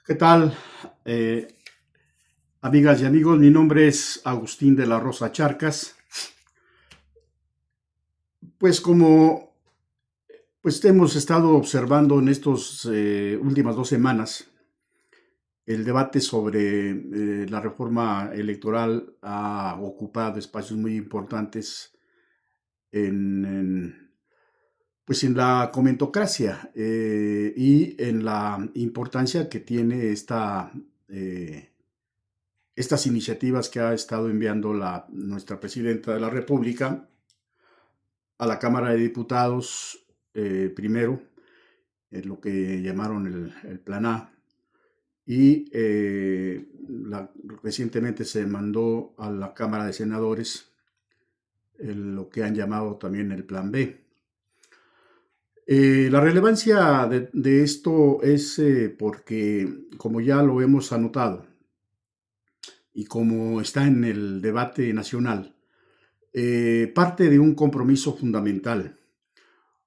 ¿Qué tal, eh, amigas y amigos? Mi nombre es Agustín de la Rosa Charcas. Pues como hemos estado observando en estas últimas 2 semanas, el debate sobre la reforma electoral ha ocupado espacios muy importantes en, pues en la comentocracia y en la importancia que tiene estas iniciativas que ha estado enviando nuestra presidenta de la República a la Cámara de Diputados, primero, lo que llamaron el Plan A, y recientemente se mandó a la Cámara de Senadores lo que han llamado también el Plan B. La relevancia de esto es porque, como ya lo hemos anotado y como está en el debate nacional, parte de un compromiso fundamental.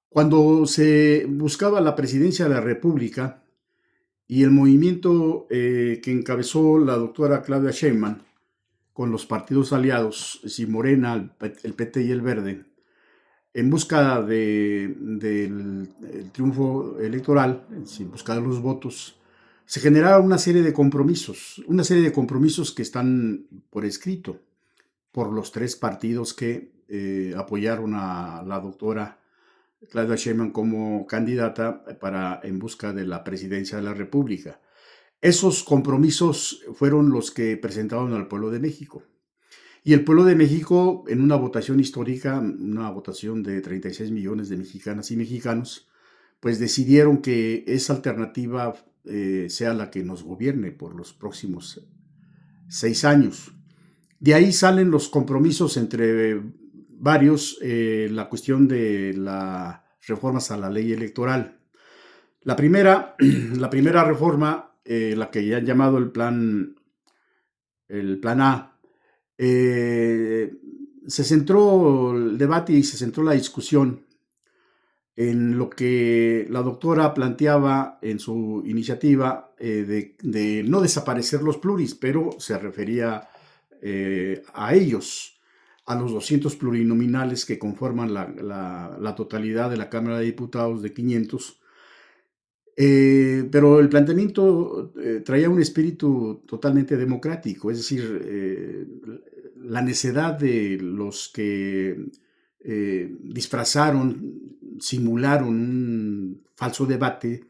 Cuando se buscaba la presidencia de la República y el movimiento que encabezó la doctora Claudia Sheinbaum con los partidos aliados, si Morena, el PT y el Verde, en busca del triunfo electoral, en busca de los votos, se generaron una serie de compromisos que están por escrito por los tres partidos que apoyaron a la doctora Claudia Sheinbaum como candidata en busca de la presidencia de la República. Esos compromisos fueron los que presentaron al pueblo de México. Y el pueblo de México, en una votación histórica, una votación de 36 millones de mexicanas y mexicanos, pues decidieron que esa alternativa sea la que nos gobierne por los próximos 6 años. De ahí salen los compromisos entre varios, la cuestión de las reformas a la ley electoral. La primera, la primera reforma, la que ya han llamado el plan A, se centró el debate y se centró la discusión en lo que la doctora planteaba en su iniciativa de no desaparecer los pluris, pero se refería a ellos, a los 200 plurinominales que conforman la totalidad de la Cámara de Diputados de 500. Pero el planteamiento traía un espíritu totalmente democrático, es decir, la necedad de los que disfrazaron, simularon un falso debate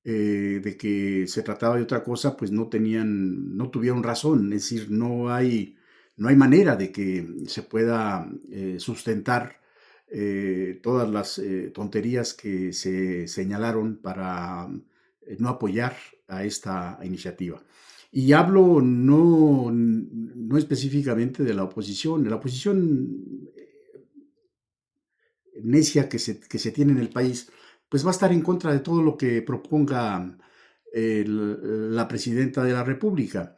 de que se trataba de otra cosa, pues no tuvieron razón, es decir, no hay manera de que se pueda sustentar todas las tonterías que se señalaron para no apoyar a esta iniciativa. Y hablo no específicamente de la oposición necia que se tiene en el país, pues va a estar en contra de todo lo que proponga la presidenta de la República.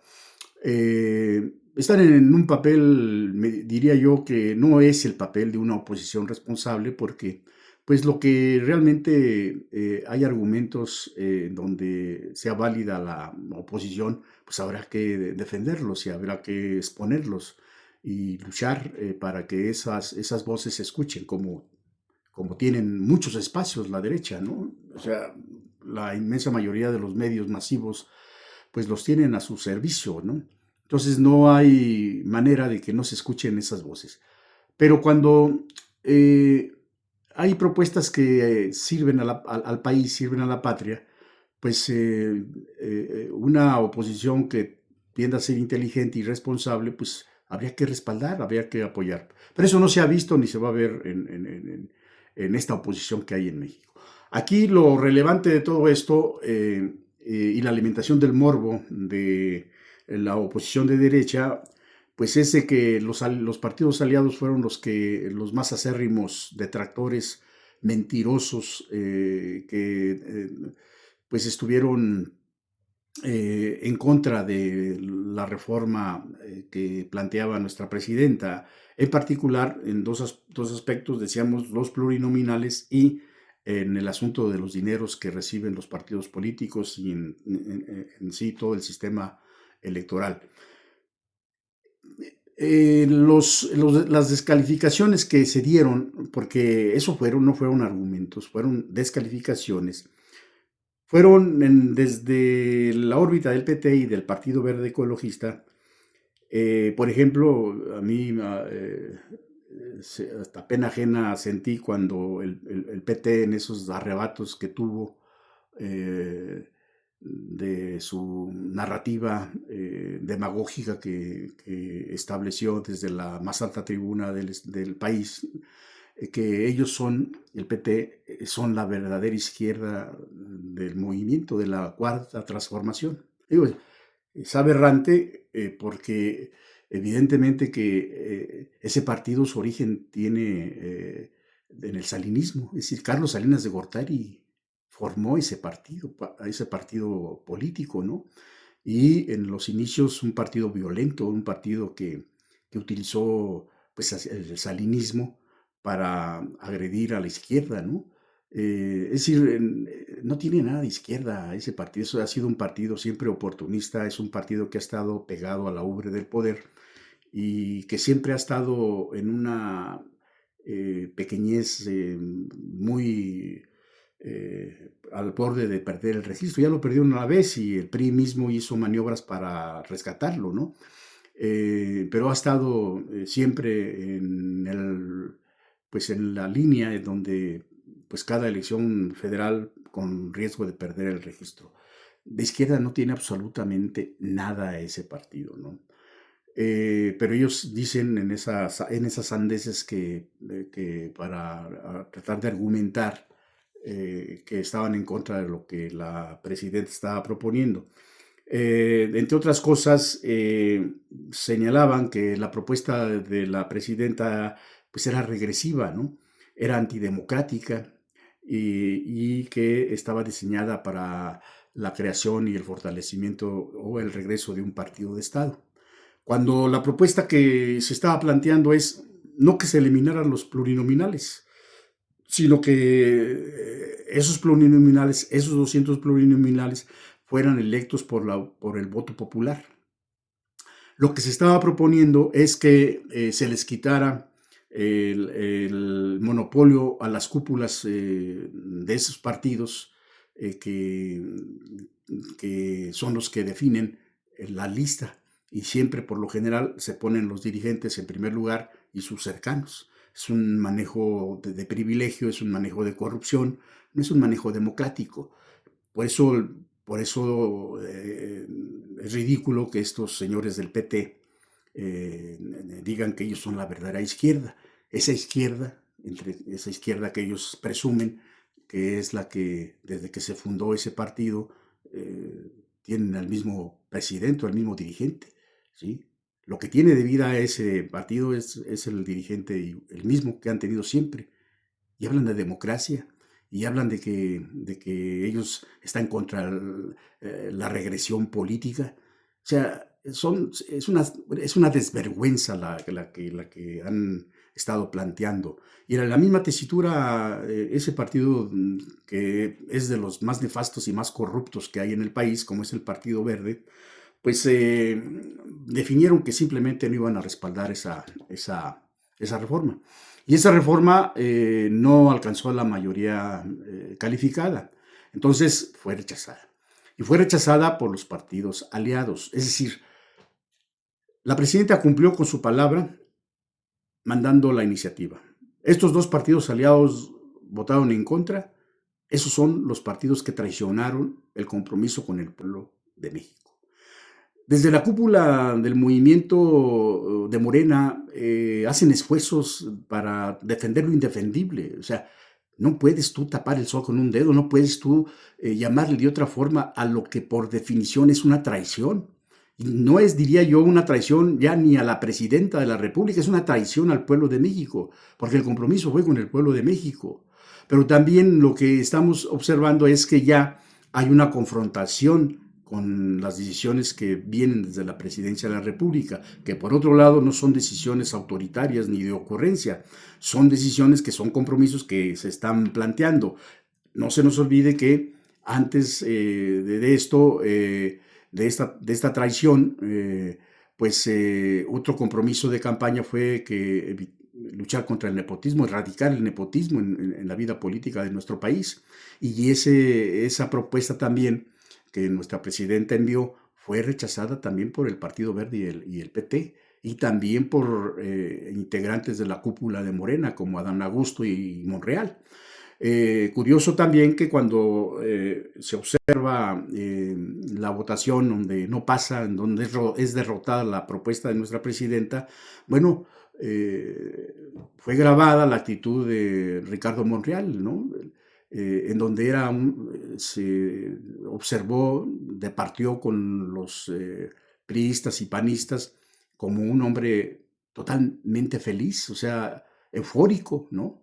Están en un papel, diría yo, que no es el papel de una oposición responsable, porque pues lo que realmente hay argumentos donde sea válida la oposición, pues habrá que defenderlos y habrá que exponerlos y luchar para que esas voces se escuchen, como tienen muchos espacios la derecha, ¿no? O sea, la inmensa mayoría de los medios masivos, pues los tienen a su servicio, ¿no? Entonces no hay manera de que no se escuchen esas voces. Pero cuando eh, hay propuestas que sirven al país, sirven a la patria, pues una oposición que tienda a ser inteligente y responsable, pues habría que respaldar, habría que apoyar. Pero eso no se ha visto ni se va a ver en esta oposición que hay en México. Aquí lo relevante de todo esto y la alimentación del morbo de la oposición de derecha, pues es de que los partidos aliados fueron los más acérrimos detractores, mentirosos, que pues estuvieron en contra de la reforma que planteaba nuestra presidenta, en particular en dos aspectos, decíamos, los plurinominales y en el asunto de los dineros que reciben los partidos políticos y en sí todo el sistema electoral. Las descalificaciones que se dieron, porque eso no fueron argumentos, fueron descalificaciones, fueron desde la órbita del PT y del Partido Verde Ecologista. Por ejemplo, a mí hasta pena ajena sentí cuando el PT en esos arrebatos que tuvo de su narrativa demagógica que estableció desde la más alta tribuna del país, que ellos son, el PT, son la verdadera izquierda del movimiento de la Cuarta Transformación. Digo, es aberrante porque evidentemente que ese partido su origen tiene en el salinismo, es decir, Carlos Salinas de Gortari formó ese partido político, ¿no? Y en los inicios un partido violento, un partido que utilizó pues el salinismo para agredir a la izquierda, ¿no? Es decir, no tiene nada de izquierda ese partido, eso ha sido un partido siempre oportunista, es un partido que ha estado pegado a la ubre del poder y que siempre ha estado en una pequeñez muy al borde de perder el registro. Ya lo perdió una vez y el PRI mismo hizo maniobras para rescatarlo, ¿no? Pero ha estado siempre pues en la línea en donde pues cada elección federal con riesgo de perder el registro. De izquierda no tiene absolutamente nada ese partido, ¿no? Pero ellos dicen en esas sandeces que para tratar de argumentar que estaban en contra de lo que la presidenta estaba proponiendo. Entre otras cosas, señalaban que la propuesta de la presidenta pues era regresiva, ¿no? Era antidemocrática y que estaba diseñada para la creación y el fortalecimiento o el regreso de un partido de Estado. Cuando la propuesta que se estaba planteando es no que se eliminaran los plurinominales, sino que esos plurinominales, esos 200 plurinominales, fueran electos por el voto popular. Lo que se estaba proponiendo es que se les quitara el monopolio a las cúpulas de esos partidos que son los que definen la lista y siempre por lo general se ponen los dirigentes en primer lugar y sus cercanos. Es un manejo de privilegio, es un manejo de corrupción, no es un manejo democrático. Por eso es ridículo que estos señores del PT digan que ellos son la verdadera izquierda. Esa izquierda que ellos presumen, que es la que desde que se fundó ese partido tienen al mismo presidente o al mismo dirigente, ¿sí? Lo que tiene de vida ese partido es el dirigente, el mismo que han tenido siempre. Y hablan de democracia, y hablan de que ellos están contra la regresión política. O sea, es una desvergüenza la que han estado planteando. Y en la misma tesitura, ese partido que es de los más nefastos y más corruptos que hay en el país, como es el Partido Verde, pues definieron que simplemente no iban a respaldar esa reforma. Y esa reforma no alcanzó la mayoría calificada. Entonces fue rechazada. Y fue rechazada por los partidos aliados. Es decir, la presidenta cumplió con su palabra mandando la iniciativa. Estos dos partidos aliados votaron en contra. Esos son los partidos que traicionaron el compromiso con el pueblo de México. Desde la cúpula del movimiento de Morena hacen esfuerzos para defender lo indefendible. O sea, no puedes tú tapar el sol con un dedo, no puedes tú llamarle de otra forma a lo que por definición es una traición. Y no es, diría yo, una traición ya ni a la presidenta de la República, es una traición al pueblo de México, porque el compromiso fue con el pueblo de México. Pero también lo que estamos observando es que ya hay una confrontación con las decisiones que vienen desde la presidencia de la República, que por otro lado no son decisiones autoritarias ni de ocurrencia, son decisiones que son compromisos que se están planteando. no se nos olvide que antes de esto, de esta traición, pues otro compromiso de campaña fue que luchar contra el nepotismo, erradicar el nepotismo en la vida política de nuestro país. Y esa propuesta también que nuestra presidenta envió fue rechazada también por el Partido Verde y el PT, y también por integrantes de la cúpula de Morena, como Adán Augusto y Monreal. Curioso también que cuando se observa la votación donde no pasa, en donde es derrotada la propuesta de nuestra presidenta, bueno, fue grabada la actitud de Ricardo Monreal, ¿no? En donde se observó, departió con los priistas y panistas como un hombre totalmente feliz, o sea, eufórico, ¿no?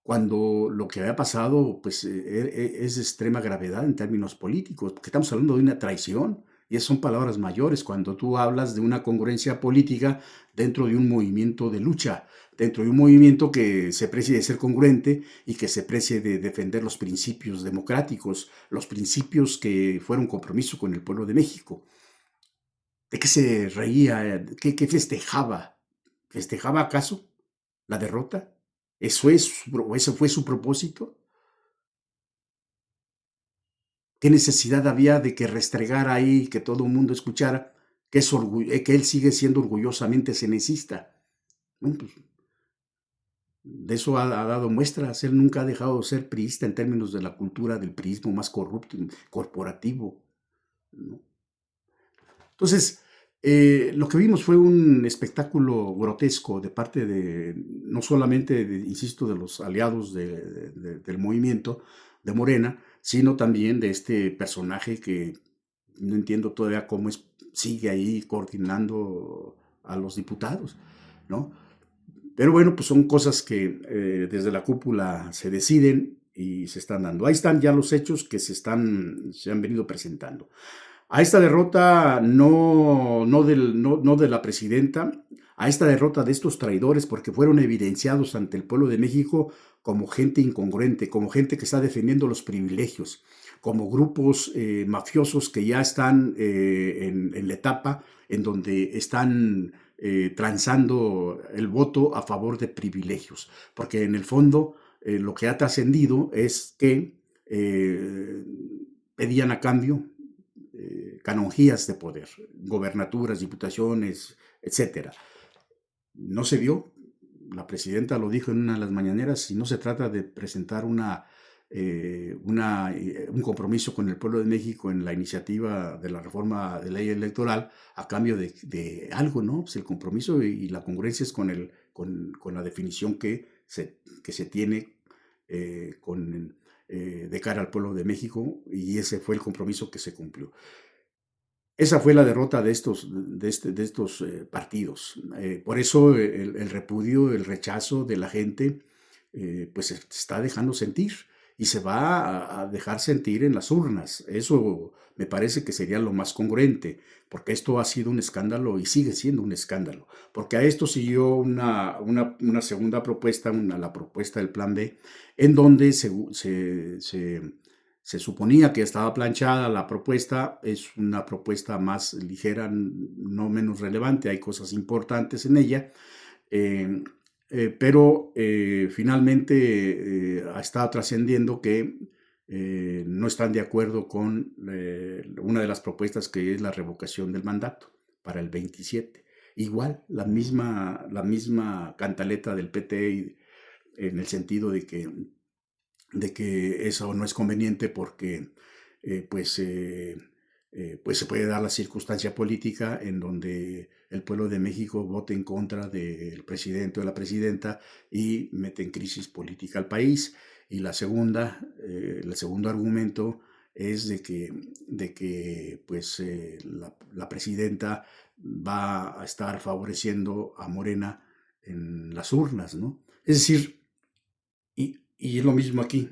Cuando lo que había pasado, pues, es de extrema gravedad en términos políticos, porque estamos hablando de una traición, y esas son palabras mayores cuando tú hablas de una congruencia política dentro de un movimiento de lucha, dentro de un movimiento que se precie de ser congruente y que se precie de defender los principios democráticos, los principios que fueron compromiso con el pueblo de México. ¿De qué se reía? ¿Qué festejaba? ¿Festejaba acaso la derrota? ¿Eso fue su propósito? ¿Qué necesidad había de que restregara ahí, que todo el mundo escuchara que él sigue siendo orgullosamente cenecista? Bueno, pues de eso ha dado muestras. Él nunca ha dejado de ser priista en términos de la cultura del priismo más corrupto, corporativo, ¿no? Entonces, lo que vimos fue un espectáculo grotesco de parte de, no solamente, insisto, de los aliados del movimiento de Morena, sino también de este personaje que no entiendo todavía sigue ahí coordinando a los diputados, ¿no? Pero bueno, pues son cosas que desde la cúpula se deciden y se están dando. Ahí están ya los hechos que se han venido presentando. A esta derrota no de la presidenta, a esta derrota de estos traidores, porque fueron evidenciados ante el pueblo de México como gente incongruente, como gente que está defendiendo los privilegios, como grupos mafiosos que ya están en la etapa en donde están transando el voto a favor de privilegios, porque en el fondo lo que ha trascendido es que pedían a cambio canonjías de poder, gobernaturas, diputaciones, etcétera. No se dio. La presidenta lo dijo en una de las mañaneras, si no se trata de presentar un compromiso con el pueblo de México en la iniciativa de la reforma de ley electoral a cambio de algo, ¿no? Pues el compromiso y la congruencia es con la definición que se tiene de cara al pueblo de México, y ese fue el compromiso que se cumplió. Esa fue la derrota de estos partidos. Por eso el repudio, el rechazo de la gente, pues se está dejando sentir y se va a dejar sentir en las urnas. Eso me parece que sería lo más congruente, porque esto ha sido un escándalo y sigue siendo un escándalo. Porque a esto siguió una segunda propuesta, la propuesta del Plan B, en donde se suponía que estaba planchada la propuesta. Es una propuesta más ligera, no menos relevante, hay cosas importantes en ella, eh, pero finalmente ha estado trascendiendo que no están de acuerdo con una de las propuestas, que es la revocación del mandato para el 27. Igual, la misma cantaleta del PT, en el sentido de que eso no es conveniente porque eh, pues, eh, pues se puede dar la circunstancia política en donde el pueblo de México vote en contra del presidente o la presidenta y mete en crisis política al país. Y el segundo argumento es de que pues, la presidenta va a estar favoreciendo a Morena en las urnas, ¿no? Es decir, y es lo mismo aquí.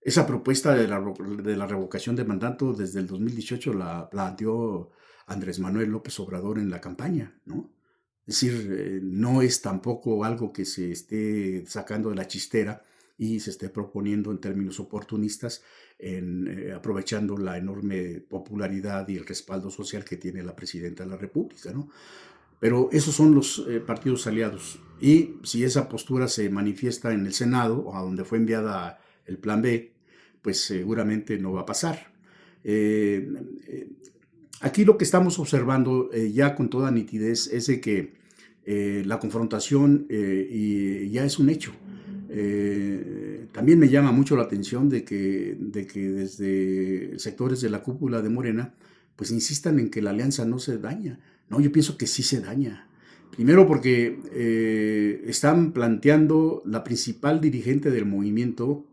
Esa propuesta de la revocación de mandato desde el 2018 la planteó Andrés Manuel López Obrador en la campaña, ¿no? Es decir, no es tampoco algo que se esté sacando de la chistera, y se esté proponiendo en términos oportunistas, aprovechando la enorme popularidad y el respaldo social que tiene la presidenta de la República, ¿no? Pero esos son los partidos aliados. Y si esa postura se manifiesta en el Senado, o a donde fue enviada el Plan B, pues seguramente no va a pasar. Eh, eh, Aquí lo que estamos observando ya con toda nitidez es de que la confrontación y ya es un hecho. También me llama mucho la atención de que desde sectores de la cúpula de Morena pues insistan en que la alianza no se daña. No, yo pienso que sí se daña. Primero porque están planteando la principal dirigente del movimiento,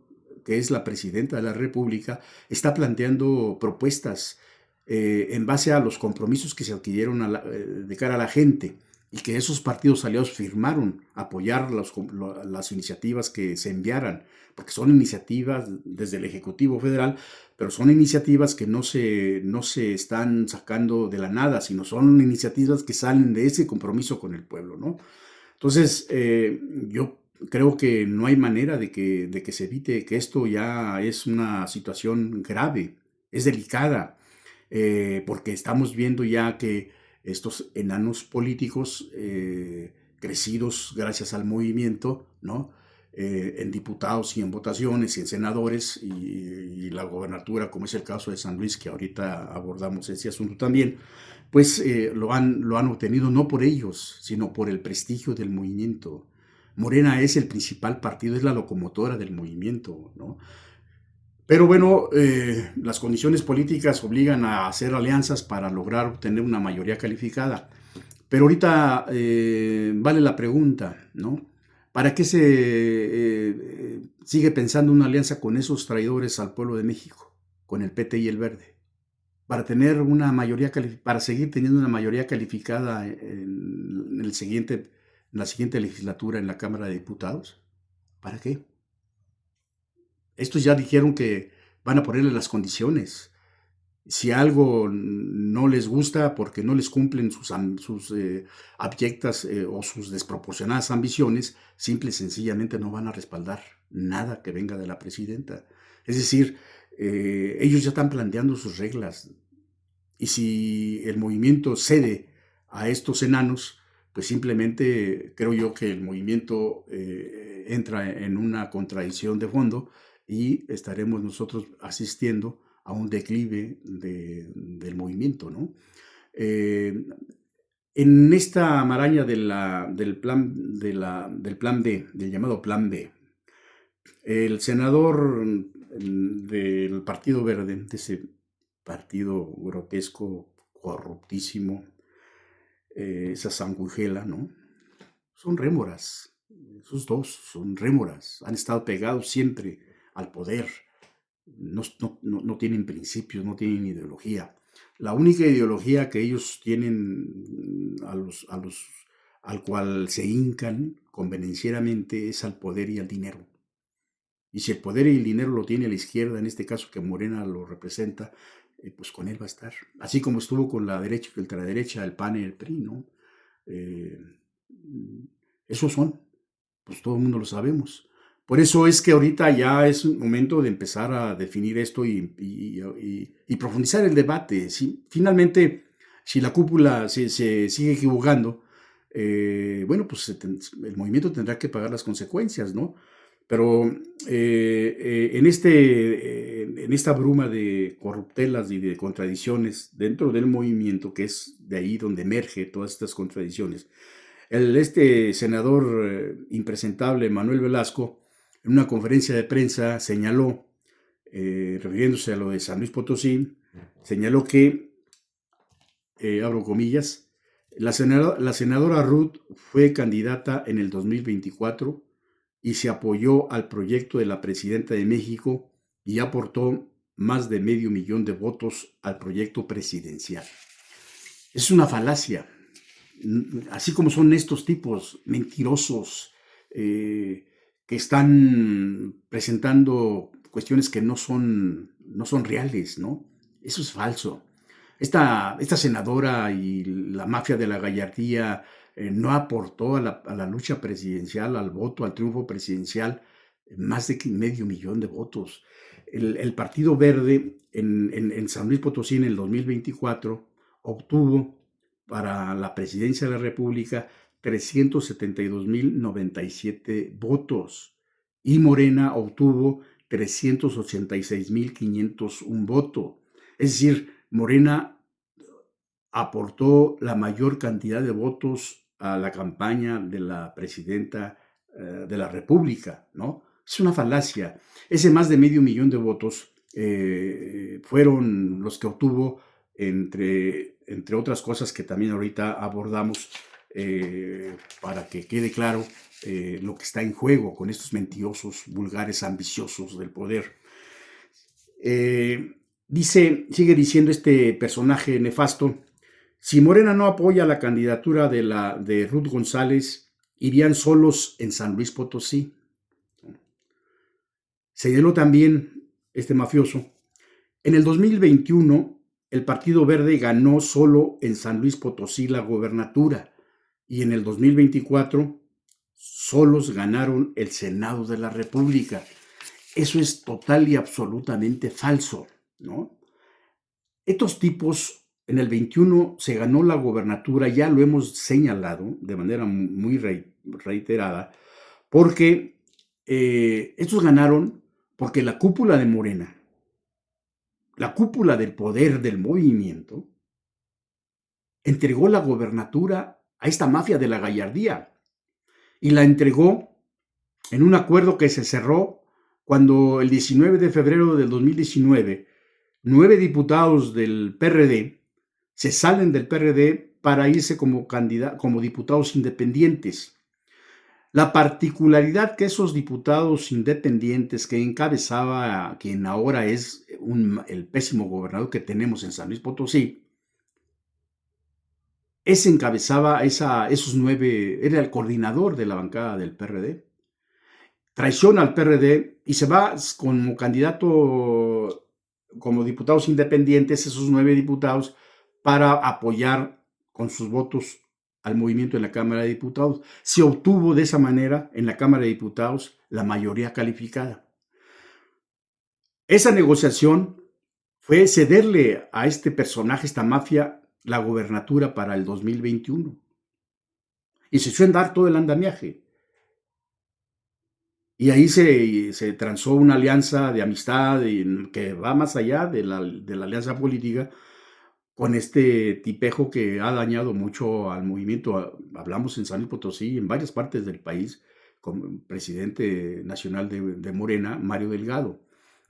que es la presidenta de la República, está planteando propuestas en base a los compromisos que se adquirieron de cara a la gente y que esos partidos aliados firmaron apoyar las iniciativas que se enviaran, porque son iniciativas desde el Ejecutivo Federal, pero son iniciativas que no se están sacando de la nada, sino son iniciativas que salen de ese compromiso con el pueblo, ¿no? Entonces, yo creo que no hay manera de que se evite que esto ya es una situación grave, es delicada, porque estamos viendo ya que estos enanos políticos crecidos gracias al movimiento, ¿no? En diputados y en votaciones y en senadores y la gobernatura, como es el caso de San Luis, que ahorita abordamos ese asunto también, pues lo han obtenido no por ellos, sino por el prestigio del movimiento. Morena es el principal partido, es la locomotora del movimiento, ¿no? Pero bueno, las condiciones políticas obligan a hacer alianzas para lograr obtener una mayoría calificada. Pero ahorita vale la pregunta, ¿no? ¿Para qué se sigue pensando una alianza con esos traidores al pueblo de México, con el PT y el Verde? Para tener una mayoría para seguir teniendo una mayoría calificada en la siguiente legislatura en la Cámara de Diputados. ¿Para qué? Estos ya dijeron que van a ponerle las condiciones. Si algo no les gusta porque no les cumplen sus abyectas o sus desproporcionadas ambiciones, simple y sencillamente no van a respaldar nada que venga de la presidenta. Es decir, ellos ya están planteando sus reglas. Y si el movimiento cede a estos enanos, pues simplemente creo yo que el movimiento entra en una contradicción de fondo y estaremos nosotros asistiendo a un declive del movimiento, ¿no? Eh, en esta maraña del plan B, del llamado plan B, el senador del Partido Verde, de ese partido grotesco, corruptísimo, esa sanguijela, ¿no? Son rémoras, esos dos son rémoras, han estado pegados siempre al poder, no tienen principios, no tienen ideología. La única ideología que ellos tienen al cual se hincan convenencieramente es al poder y al dinero. Y si el poder y el dinero lo tiene la izquierda, en este caso que Morena lo representa, pues con él va a estar. Así como estuvo con la derecha y la ultraderecha, el PAN y el PRI, ¿no? Eh, Esos son, pues todo el mundo lo sabemos. Por eso es que ahorita ya es un momento de empezar a definir esto y profundizar el debate. Finalmente, si la cúpula se sigue equivocando, bueno, pues el movimiento tendrá que pagar las consecuencias, ¿no? Pero en esta bruma de corruptelas y de contradicciones dentro del movimiento, que es de ahí donde emerge todas estas contradicciones, este senador impresentable, Manuel Velasco, en una conferencia de prensa señaló, refiriéndose a lo de San Luis Potosí, señaló que, abro comillas, la senadora Ruth fue candidata en el 2024 y se apoyó al proyecto de la presidenta de México y aportó más de 500,000 de votos al proyecto presidencial. Es una falacia. Así como son estos tipos mentirosos que están presentando cuestiones que no son reales, ¿no? Eso es falso. Esta senadora y la mafia de la gallardía no aportó a la lucha presidencial, al voto, al triunfo presidencial, más de medio millón de votos. El Partido Verde en San Luis Potosí en el 2024 obtuvo para la presidencia de la República 372,097 votos y Morena obtuvo 386,501 votos. Es decir, Morena aportó la mayor cantidad de votos a la campaña de la presidenta de la República, ¿no? Es una falacia. Ese más de medio millón de votos fueron los que obtuvo, entre otras cosas que también ahorita abordamos, para que quede claro lo que está en juego con estos mentirosos, vulgares, ambiciosos del poder. Sigue diciendo este personaje nefasto: si Morena no apoya la candidatura de Ruth González, irían solos en San Luis Potosí. Señaló también este mafioso: en el 2021 el Partido Verde ganó solo en San Luis Potosí la gobernatura y en el 2024 solos ganaron el Senado de la República. Eso es total y absolutamente falso, ¿no? Estos tipos, en el 21 se ganó la gobernatura, ya lo hemos señalado de manera muy reiterada, porque estos ganaron porque la cúpula de Morena, la cúpula del poder del movimiento, entregó la gobernatura a esta mafia de la gallardía y la entregó en un acuerdo que se cerró cuando el 19 de febrero del 2019, 9 diputados del PRD se salen del PRD para irse como diputados independientes. La particularidad que esos diputados independientes que encabezaba quien ahora es el pésimo gobernador que tenemos en San Luis Potosí, encabezaba esos 9, era el coordinador de la bancada del PRD, traiciona al PRD y se va como candidato, como diputados independientes, esos 9 diputados, para apoyar con sus votos al movimiento en la Cámara de Diputados. Se obtuvo de esa manera en la Cámara de Diputados la mayoría calificada. Esa negociación fue cederle a este personaje, esta mafia, la gobernatura para el 2021. Y se echó a andar todo el andamiaje. Y ahí se transó una alianza de amistad que va más allá de la alianza política con este tipejo que ha dañado mucho al movimiento. Hablamos en San Luis Potosí, en varias partes del país, con el presidente nacional de Morena, Mario Delgado,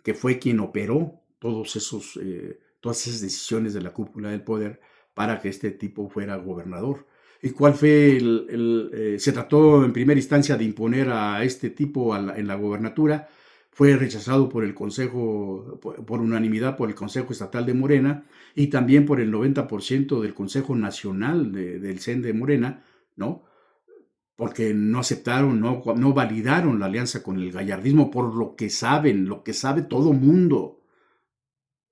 que fue quien operó todas esas decisiones de la cúpula del poder para que este tipo fuera gobernador. ¿Y cuál fue se trató en primera instancia de imponer a este tipo en la gobernatura? Fue rechazado por el Consejo, por unanimidad por el Consejo Estatal de Morena y también por el 90% del Consejo Nacional del CEN de Morena, ¿no? Porque no aceptaron, no validaron la alianza con el gallardismo por lo que saben, lo que sabe todo mundo.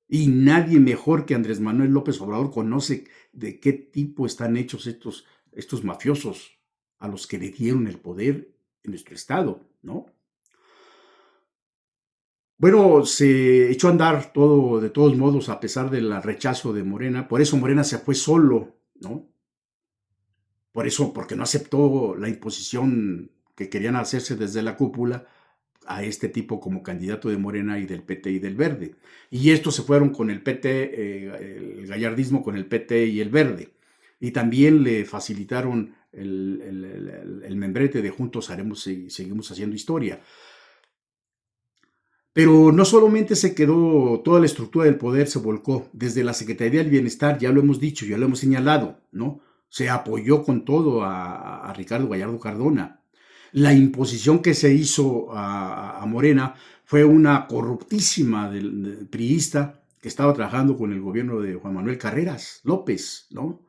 Y nadie mejor que Andrés Manuel López Obrador conoce de qué tipo están hechos estos mafiosos a los que le dieron el poder en nuestro estado, ¿no? Bueno, se echó a andar todo, de todos modos, a pesar del rechazo de Morena. Por eso Morena se fue solo, ¿no? Por eso, porque no aceptó la imposición que querían hacerse desde la cúpula a este tipo como candidato de Morena y del PT y del Verde. Y estos se fueron con el PT, el gallardismo con el PT y el Verde. Y también le facilitaron el membrete de Juntos Haremos y Seguimos Haciendo Historia. Pero no solamente se quedó, toda la estructura del poder se volcó desde la Secretaría del Bienestar, ya lo hemos dicho, ya lo hemos señalado, ¿no? Se apoyó con todo a Ricardo Gallardo Cardona. La imposición que se hizo a Morena fue una corruptísima priista que estaba trabajando con el gobierno de Juan Manuel Carreras López, ¿no?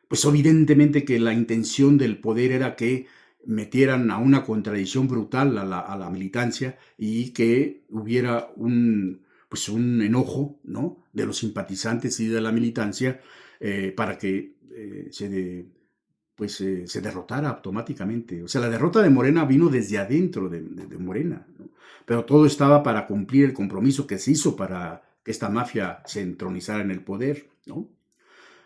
Pues evidentemente que la intención del poder era que metieran a una contradicción brutal a la militancia y que hubiera pues un enojo, ¿no?, de los simpatizantes y de la militancia para que se derrotara automáticamente. O sea, la derrota de Morena vino desde adentro de Morena, ¿no? Pero todo estaba para cumplir el compromiso que se hizo para que esta mafia se entronizara en el poder, ¿no?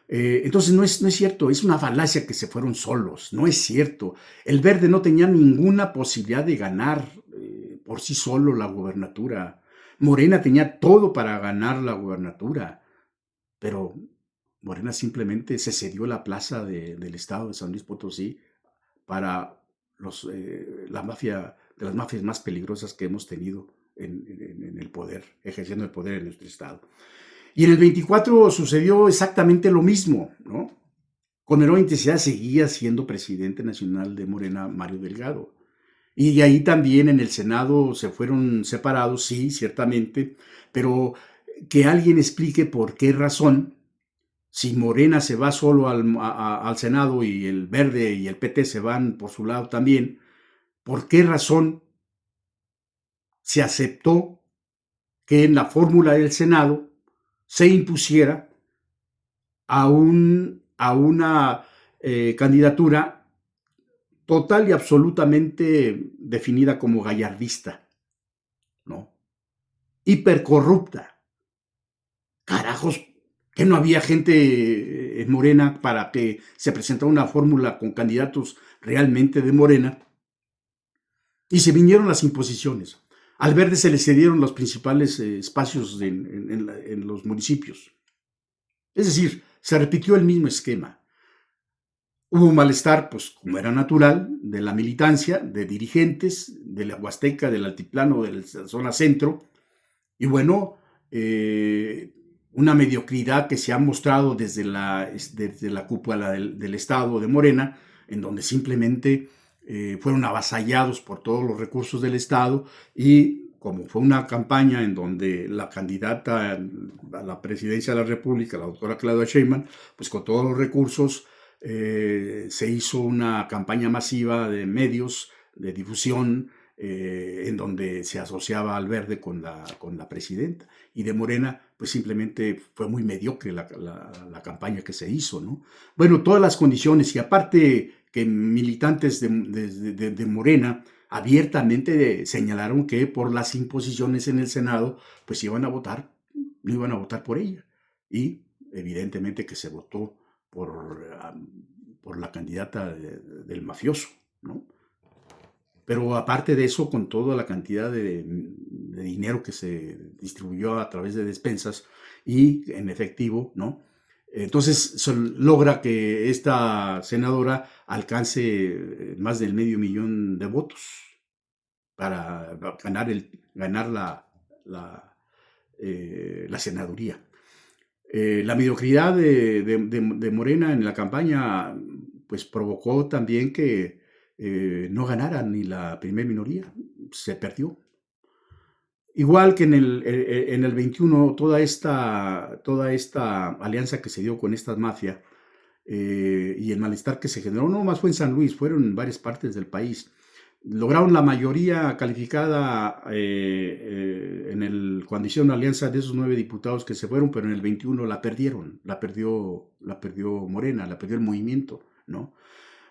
Entonces no es cierto, es una falacia que se fueron solos, no es cierto. El Verde no tenía ninguna posibilidad de ganar por sí solo la gubernatura. Morena tenía todo para ganar la gubernatura, pero Morena simplemente se cedió la plaza del estado de San Luis Potosí para la mafia, de las mafias más peligrosas que hemos tenido en el poder, ejerciendo el poder en nuestro estado. Y en el 24 sucedió exactamente lo mismo, ¿no? Con enorme intensidad seguía siendo presidente nacional de Morena Mario Delgado. Y de ahí también en el Senado se fueron separados, sí, ciertamente, pero que alguien explique por qué razón, si Morena se va solo al Senado y el Verde y el PT se van por su lado también, ¿por qué razón se aceptó que en la fórmula del Senado se impusiera a una candidatura total y absolutamente definida como gallardista, ¿no? Hipercorrupta? Carajos, que no había gente en Morena para que se presentara una fórmula con candidatos realmente de Morena, y se vinieron las imposiciones. Al Verde se le cedieron los principales espacios en los municipios. Es decir, se repitió el mismo esquema. Hubo un malestar, pues como era natural, de la militancia, de dirigentes, de la Huasteca, del Altiplano, de la zona centro, y bueno, una mediocridad que se ha mostrado desde la cúpula del Estado de Morena, en donde simplemente fueron avasallados por todos los recursos del Estado, y como fue una campaña en donde la candidata a la presidencia de la República, la doctora Claudia Sheinbaum, pues con todos los recursos se hizo una campaña masiva de medios, de difusión, en donde se asociaba al Verde con la presidenta, y de Morena pues simplemente fue muy mediocre la campaña que se hizo, ¿no? Bueno, todas las condiciones, y aparte que militantes de Morena abiertamente señalaron que por las imposiciones en el Senado pues no iban a votar por ella, y evidentemente que se votó por la candidata del mafioso, ¿no? Pero aparte de eso, con toda la cantidad de dinero que se distribuyó a través de despensas y en efectivo, ¿no? Entonces se logra que esta senadora alcance más del medio millón de votos para ganar la senaduría. La mediocridad de Morena en la campaña pues provocó también que no ganara ni la primer minoría, se perdió. Igual que en el 21, toda esta alianza que se dio con esta mafia y el malestar que se generó, no más fue en San Luis, fueron en varias partes del país. Lograron la mayoría calificada cuando hicieron la alianza de esos 9 diputados que se fueron, pero en el 21 la perdieron, la perdió Morena, la perdió el movimiento, ¿no?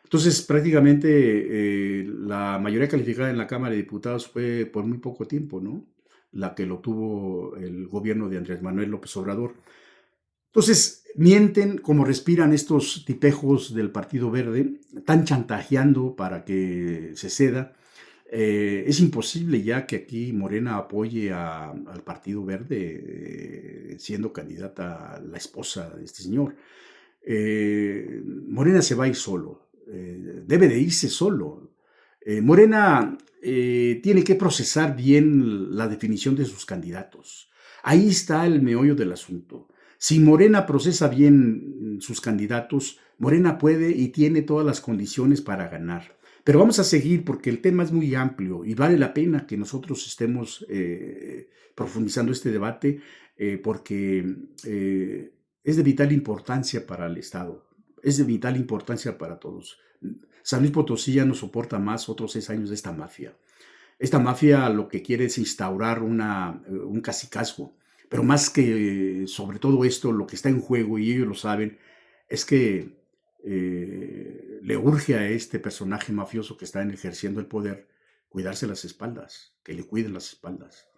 Entonces, prácticamente la mayoría calificada en la Cámara de Diputados fue por muy poco tiempo, ¿no? La que lo tuvo el gobierno de Andrés Manuel López Obrador. Entonces, mienten como respiran estos tipejos del Partido Verde, están chantajeando para que se ceda. Es imposible ya que aquí Morena apoye al Partido Verde siendo candidata la esposa de este señor. Morena se va a ir solo, debe de irse solo. Morena tiene que procesar bien la definición de sus candidatos. Ahí está el meollo del asunto. Si Morena procesa bien sus candidatos, Morena puede y tiene todas las condiciones para ganar. Pero vamos a seguir porque el tema es muy amplio y vale la pena que nosotros estemos profundizando este debate porque es de vital importancia para el Estado, es de vital importancia para todos. San Luis Potosí ya no soporta más otros 6 años de esta mafia. Esta mafia lo que quiere es instaurar un cacicazgo, pero más que sobre todo esto, lo que está en juego, y ellos lo saben, es que le urge a este personaje mafioso que está ejerciendo el poder cuidarse las espaldas, que le cuiden las espaldas.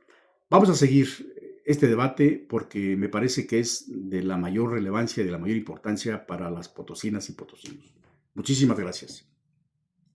Vamos a seguir este debate porque me parece que es de la mayor relevancia y de la mayor importancia para las potosinas y potosinos. Muchísimas gracias.